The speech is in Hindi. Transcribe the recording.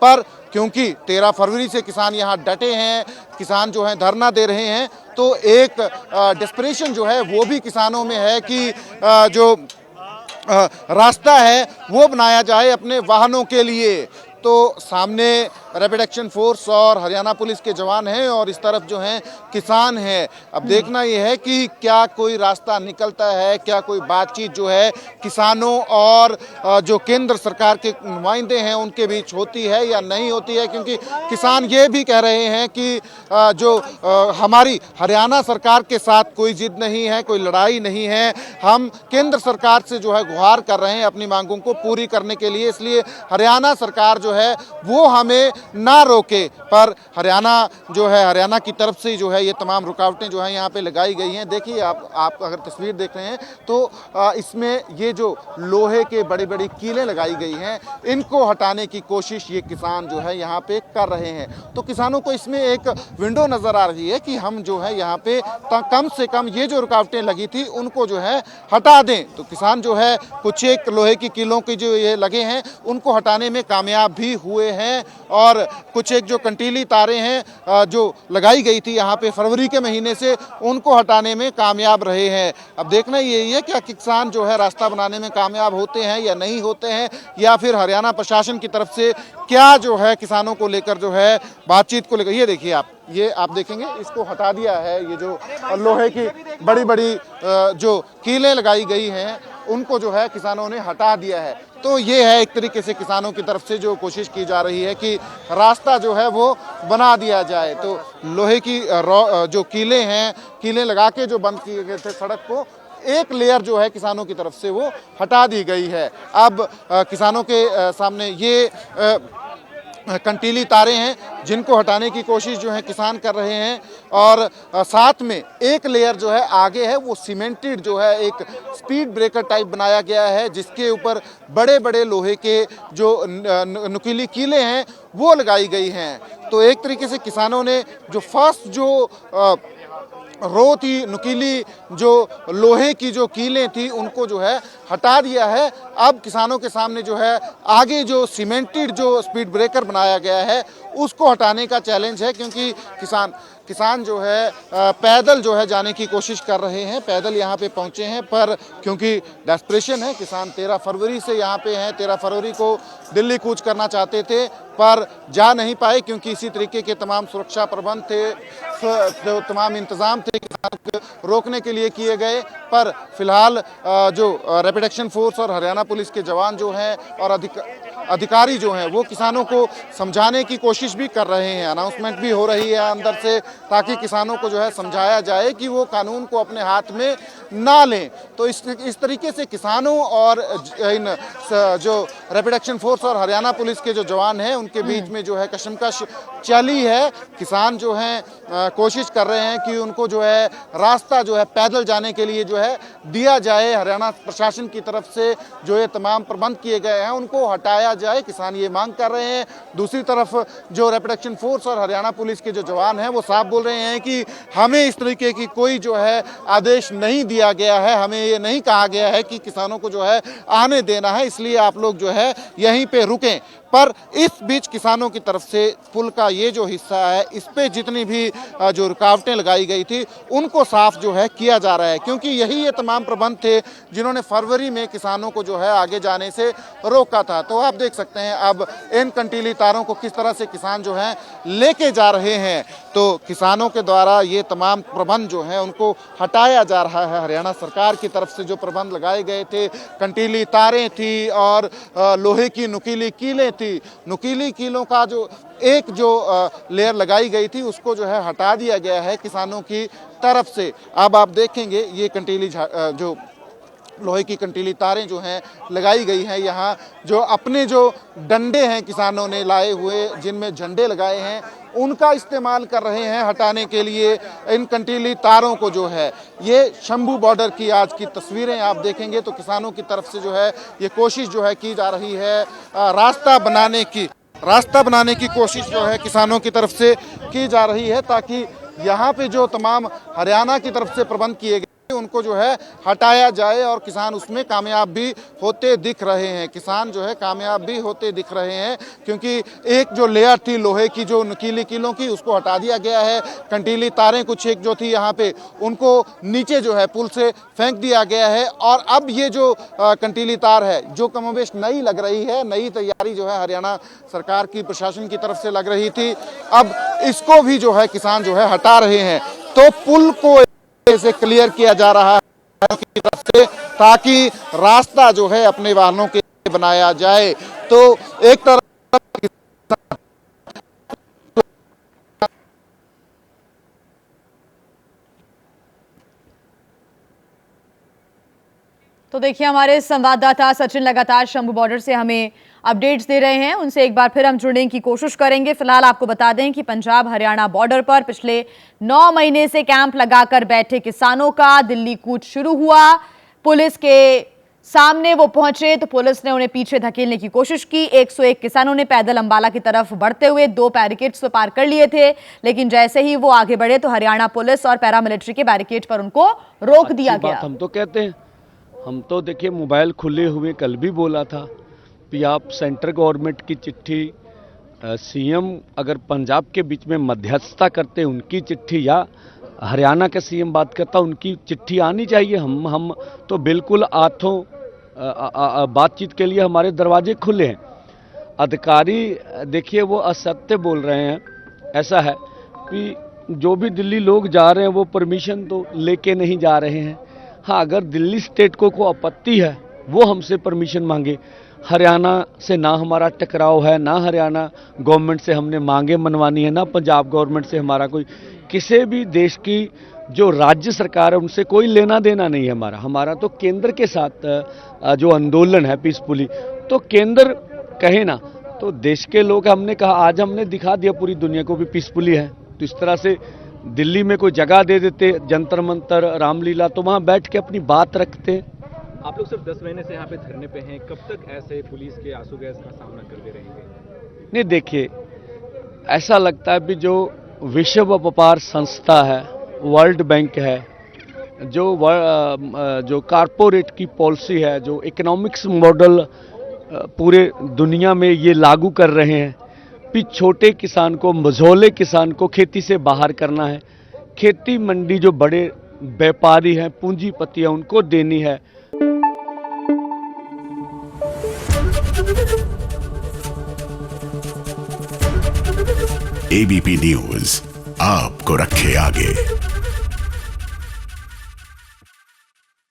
पर क्योंकि 13 फरवरी से किसान यहाँ डटे हैं, किसान जो हैं धरना दे रहे हैं, तो एक डेस्परेशन जो है वो भी किसानों में है कि जो रास्ता है वो बनाया जाए अपने वाहनों के लिए। तो सामने रैपिड एक्शन फोर्स और हरियाणा पुलिस के जवान हैं और इस तरफ जो हैं किसान हैं। अब देखना ये है कि क्या कोई रास्ता निकलता है, क्या कोई बातचीत जो है किसानों और जो केंद्र सरकार के नुमाइंदे हैं उनके बीच होती है या नहीं होती है, क्योंकि किसान ये भी कह रहे हैं कि जो हमारी हरियाणा सरकार के साथ कोई जिद नहीं है, कोई लड़ाई नहीं है, हम केंद्र सरकार से जो है गुहार कर रहे हैं अपनी मांगों को पूरी करने के लिए, इसलिए हरियाणा सरकार जो है वो हमें ना रोके। पर हरियाणा की तरफ से जो है ये तमाम रुकावटें जो है यहाँ पे लगाई गई हैं। देखिए आप अगर तस्वीर देख रहे हैं तो इसमें ये जो लोहे के बड़ी बड़ी कीलें लगाई गई हैं इनको हटाने की कोशिश ये किसान जो है यहाँ पे कर रहे हैं। तो किसानों को इसमें एक विंडो नजर आ रही है कि हम जो है यहाँ पे कम से कम ये जो रुकावटें लगी थी उनको जो है हटा दें। तो किसान जो है कुछ एक लोहे की कीलों के जो ये लगे हैं उनको हटाने में कामयाब भी हुए हैं और कुछ एक जो कंटीली तारें हैं जो लगाई गई थी यहाँ पे फरवरी के महीने से उनको हटाने में कामयाब रहे हैं। अब देखना यही है कि किसान जो है रास्ता बनाने में कामयाब होते हैं या नहीं होते हैं, या फिर हरियाणा प्रशासन की तरफ से क्या जो है किसानों को लेकर जो है बातचीत को लेकर। ये देखिए आप देखेंगे इसको हटा दिया है, ये जो लोहे की बड़ी बड़ी जो कीलें लगाई गई हैं उनको जो है किसानों ने हटा दिया है। तो ये है एक तरीके से किसानों की तरफ से जो कोशिश की जा रही है कि रास्ता जो है वो बना दिया जाए। तो लोहे की जो कीलें लगा के जो बंद किए गए थे सड़क को, एक लेयर जो है किसानों की तरफ से वो हटा दी गई है। अब किसानों के सामने ये कंटीली तारें हैं जिनको हटाने की कोशिश जो है किसान कर रहे हैं और साथ में एक लेयर जो है आगे है वो सीमेंटेड जो है एक स्पीड ब्रेकर टाइप बनाया गया है जिसके ऊपर बड़े बड़े लोहे के जो नुकीली कीलें हैं वो लगाई गई हैं। तो एक तरीके से किसानों ने जो फर्स्ट जो रो थी नुकीली जो लोहे की जो कीलें थी उनको जो है हटा दिया है। अब किसानों के सामने जो है आगे जो सीमेंटेड जो स्पीड ब्रेकर बनाया गया है उसको हटाने का चैलेंज है, क्योंकि किसान जो है पैदल जो है जाने की कोशिश कर रहे हैं, पैदल यहाँ पे पहुँचे हैं। पर क्योंकि डेस्परेशन है, किसान 13 फरवरी से यहाँ पे हैं, 13 फरवरी को दिल्ली कूच करना चाहते थे पर जा नहीं पाए क्योंकि इसी तरीके के तमाम सुरक्षा प्रबंध थे, तो तमाम इंतजाम थे किसानों को रोकने के लिए किए गए। पर फिलहाल जो रैपिड एक्शन फोर्स और हरियाणा पुलिस के जवान जो हैं और अधिकारी जो हैं वो किसानों को समझाने की कोशिश भी कर रहे हैं, अनाउंसमेंट भी हो रही है अंदर से, ताकि किसानों को जो है समझाया जाए कि वो कानून को अपने हाथ में ना लें। तो इस तरीके से किसानों और इन जो रैपिड एक्शन फोर्स और हरियाणा पुलिस के जो जवान हैं उनके बीच में जो है कशमकश चली है। किसान जो हैं कोशिश कर रहे हैं कि उनको जो है रास्ता जो है पैदल जाने के लिए जो है दिया जाए, हरियाणा प्रशासन की तरफ से जो ये तमाम प्रबंध किए गए हैं उनको हटाया जाए, किसान ये मांग कर रहे हैं। दूसरी तरफ जो रैपिड एक्शन फोर्स और हरियाणा पुलिस के जो जवान हैं वो साफ बोल रहे हैं कि हमें इस तरीके की कोई जो है आदेश नहीं दिया गया है, हमें ये नहीं कहा गया है कि किसानों को जो है आने देना है, इसलिए आप लोग जो है यहीं पे रुकें। पर इस बीच किसानों की तरफ से पुल का ये जो हिस्सा है इस पे जितनी भी जो रुकावटें लगाई गई थी उनको साफ जो है किया जा रहा है, क्योंकि यही ये तमाम प्रबंध थे जिन्होंने फरवरी में किसानों को जो है आगे जाने से रोका था। तो आप देख सकते हैं अब इन कंटीली तारों को किस तरह से किसान जो हैं लेके जा रहे हैं। तो किसानों के द्वारा ये तमाम प्रबंध जो हैं उनको हटाया जा रहा है। हरियाणा सरकार की तरफ से जो प्रबंध लगाए गए थे, कंटीली तारें थी और लोहे की नुकीली कीलें थी, नुकीली कीलों का जो एक जो लेयर लगाई गई थी उसको जो है हटा दिया गया है किसानों की तरफ से। अब आप देखेंगे ये कंटीली जो लोहे की कंटीली तारें जो हैं लगाई गई हैं, यहाँ जो अपने जो डंडे हैं किसानों ने लाए हुए जिनमें झंडे लगाए हैं उनका इस्तेमाल कर रहे हैं हटाने के लिए इन कंटीली तारों को। जो है ये शंभू बॉर्डर की आज की तस्वीरें आप देखेंगे तो किसानों की तरफ से जो है ये कोशिश जो है की जा रही है, रास्ता बनाने की कोशिश जो है किसानों की तरफ से की जा रही है, ताकि यहाँ पे जो तमाम हरियाणा की तरफ से प्रबंध किए गए उनको जो है हटाया जाए और किसान उसमें कामयाब भी होते दिख रहे हैं। किसान जो है कामयाब भी होते दिख रहे हैं, क्योंकि एक जो लेयर थी लोहे की, जो नुकीली कीलों की, उसको हटा दिया गया है। कंटीली तारें कुछ एक जो थी यहाँ पे, उनको नीचे जो है पुल से फेंक दिया गया है। और अब ये जो कंटीली तार है, जो कमोबेश नई लग रही है, नई तैयारी जो है हरियाणा सरकार की, प्रशासन की तरफ से लग रही थी, अब इसको भी जो है किसान जो है हटा रहे हैं। तो पुल को से क्लियर किया जा रहा है की तरफ से, ताकि रास्ता जो है अपने वाहनों के बनाया जाए। तो एक तरफ तो देखिए, हमारे संवाददाता सचिन लगातार शंभू बॉर्डर से हमें अपडेट्स दे रहे हैं, उनसे एक बार फिर हम जुड़ने की कोशिश करेंगे। फिलहाल आपको बता दें कि पंजाब हरियाणा बॉर्डर पर पिछले 9 महीने से कैंप लगाकर बैठे किसानों का दिल्ली कूच शुरू हुआ। पुलिस के सामने वो पहुंचे तो पुलिस ने उन्हें पीछे धकेलने की कोशिश की। 101 किसानों ने पैदल अंबाला की तरफ बढ़ते हुए 2 बैरिकेड्स तो पार कर लिए थे, लेकिन जैसे ही वो आगे बढ़े तो हरियाणा पुलिस और पैरामिलिट्री के बैरिकेड पर उनको रोक दिया गया। हम तो कहते हैं, हम तो देखिए मोबाइल खुले हुए, कल भी बोला था कि आप सेंट्रल गवर्नमेंट की चिट्ठी, सीएम अगर पंजाब के बीच में मध्यस्थता करते उनकी चिट्ठी, या हरियाणा का सीएम बात करता उनकी चिट्ठी आनी चाहिए। हम तो बिल्कुल आठों बातचीत के लिए हमारे दरवाजे खुले हैं। अधिकारी देखिए वो असत्य बोल रहे हैं। ऐसा है कि जो भी दिल्ली लोग जा रहे हैं वो परमिशन तो लेके नहीं जा रहे हैं। हाँ, अगर दिल्ली स्टेट को आपत्ति है वो हमसे परमिशन मांगे। हरियाणा से ना हमारा टकराव है, ना हरियाणा गवर्नमेंट से हमने मांगे मनवानी है, ना पंजाब गवर्नमेंट से हमारा कोई, किसी भी देश की जो राज्य सरकार है उनसे कोई लेना देना नहीं है हमारा तो केंद्र के साथ जो आंदोलन है पीसफुली, तो केंद्र कहे ना तो देश के लोग, हमने कहा आज हमने दिखा दिया पूरी दुनिया को भी पीसफुली है। तो इस तरह से दिल्ली में कोई जगह दे देते, जंतर मंतर, रामलीला, तो वहाँ बैठ के अपनी बात रखते। आप लोग सिर्फ 10 महीने से यहाँ पे धरने पे हैं, कब तक ऐसे पुलिस के आंसू गैस का सामना करते रहेंगे? नहीं, देखिए ऐसा लगता है भी जो विश्व व्यापार संस्था है, वर्ल्ड बैंक है, जो कारपोरेट की पॉलिसी है, जो इकोनॉमिक्स मॉडल पूरे दुनिया में ये लागू कर रहे हैं कि छोटे किसान को, मझोले किसान को खेती से बाहर करना है, खेती मंडी जो बड़े व्यापारी हैं, पूंजीपति हैं, उनको देनी है। एबीपी न्यूज आपको रखे आगे।